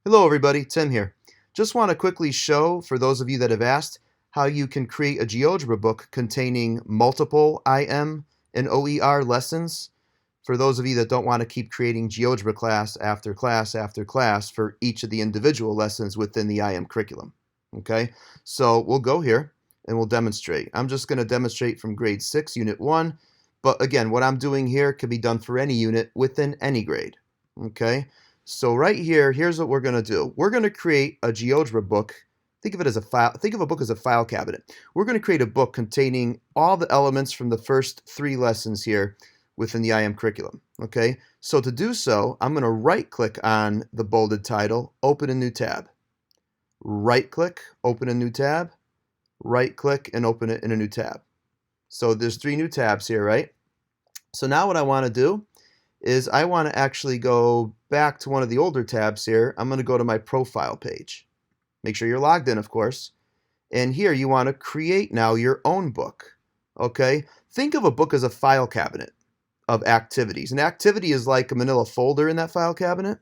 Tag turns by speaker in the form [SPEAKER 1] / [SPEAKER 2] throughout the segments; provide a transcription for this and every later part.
[SPEAKER 1] Hello everybody, Tim here. Just want to quickly show, for those of you that have asked, how you can create a GeoGebra book containing multiple IM and OER lessons. For those of you that don't want to keep creating GeoGebra class after class after class for each of the individual lessons within the IM curriculum. Okay, so we'll go here and we'll demonstrate. I'm just going to demonstrate from grade 6, unit 1. But again, what I'm doing here can be done for any unit within any grade. Okay. So right here, here's what we're going to do. We're going to create a GeoGebra book. Think of it as a file. Think of a book as a file cabinet. We're going to create a book containing all the elements from the first 3 lessons here within the IM curriculum. Okay. So to do so, I'm going to right-click on the bolded title, open a new tab. Right-click, open a new tab. Right-click and open it in a new tab. So there's 3 new tabs here, right? So now what I want to do is I want to actually go back to one of the older tabs here. I'm going to go to my profile page. Make sure you're logged in, of course. And here you want to create now your own book. Okay? Think of a book as a file cabinet of activities. An activity is like a manila folder in that file cabinet,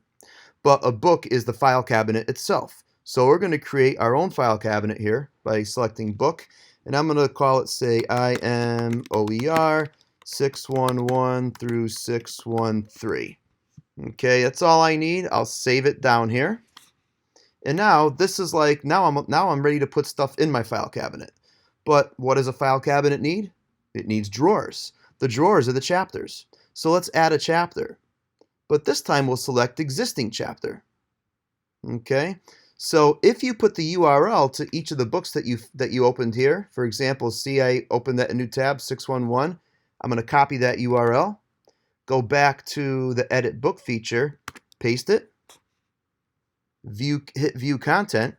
[SPEAKER 1] but a book is the file cabinet itself. So we're going to create our own file cabinet here by selecting book, and I'm going to call it, say, IMOER 611 through 613. Okay, that's all I need. I'll save it down here. And now this is like, now I'm ready to put stuff in my file cabinet. But what does a file cabinet need? It needs drawers. The drawers are the chapters. So let's add a chapter. But this time we'll select existing chapter. Okay? So if you put the URL to each of the books that you opened here, for example, see I opened that in a new tab, 611. I'm going to copy that URL, go back to the edit book feature, paste it, hit view content.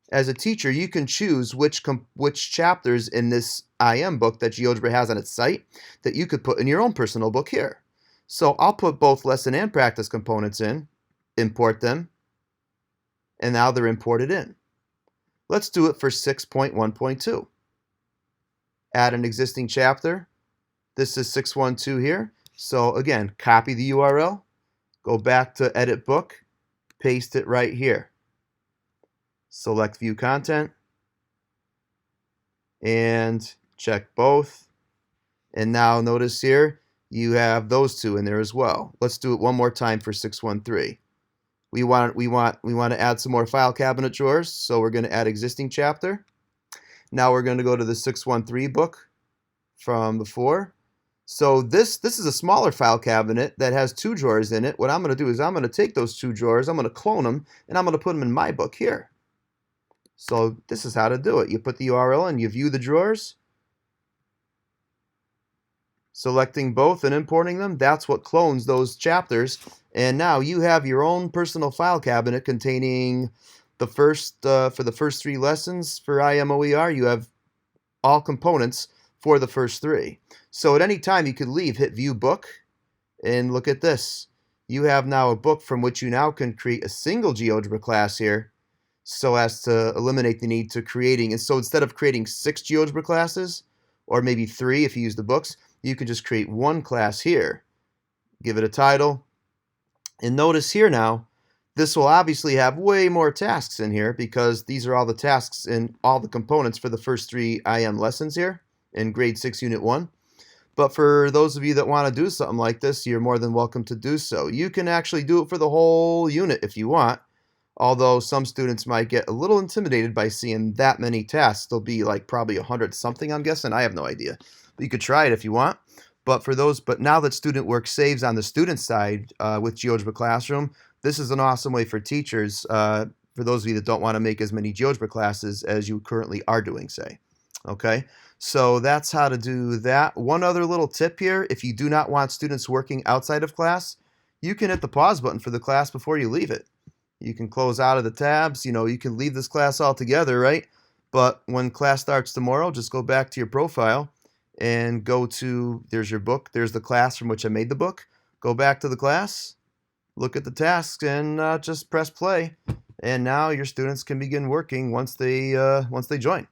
[SPEAKER 1] As a teacher, you can choose which chapters in this IM book that GeoGebra has on its site that you could put in your own personal book here. So I'll put both lesson and practice components in, import them, and now they're imported in. Let's do it for 6.1.2. Add an existing chapter. This is 612 here. So again, copy the URL, go back to edit book, paste it right here. Select view content and check both. And now notice here you have those 2 in there as well. Let's do it one more time for 613. We want to add some more file cabinet drawers, so we're going to add existing chapter. Now we're going to go to the 613 book from before. So this is a smaller file cabinet that has 2 drawers in it. What I'm going to do is I'm going to take those 2 drawers, I'm going to clone them, and I'm going to put them in my book here. So this is how to do it. You put the URL and you view the drawers. Selecting both and importing them, that's what clones those chapters. And now you have your own personal file cabinet containing the first, for the first 3 lessons for IMOER, you have all components for the first 3. So at any time you could leave, hit view book, and look at this. You have now a book from which you now can create a single GeoGebra class here so as to eliminate the need to creating. And so instead of creating 6 GeoGebra classes, or maybe 3 if you use the books, you can just create 1 class here. Give it a title. And notice here now, this will obviously have way more tasks in here because these are all the tasks and all the components for the first 3 IM lessons here in grade 6, unit 1. But for those of you that want to do something like this, you're more than welcome to do so. You can actually do it for the whole unit if you want, although some students might get a little intimidated by seeing that many tasks. There'll be like probably 100 something, I'm guessing. I have no idea. But you could try it if you want. But now that student work saves on the student side with GeoGebra Classroom, this is an awesome way for teachers, for those of you that don't want to make as many GeoGebra classes as you currently are doing, say. Okay, so that's how to do that. One other little tip here, if you do not want students working outside of class, you can hit the pause button for the class before you leave it. You can close out of the tabs, you can leave this class altogether, right? But when class starts tomorrow, just go back to your profile and go to, there's your book, there's the class from which I made the book. Go back to the class, look at the tasks, and just press play. And now your students can begin working once they join.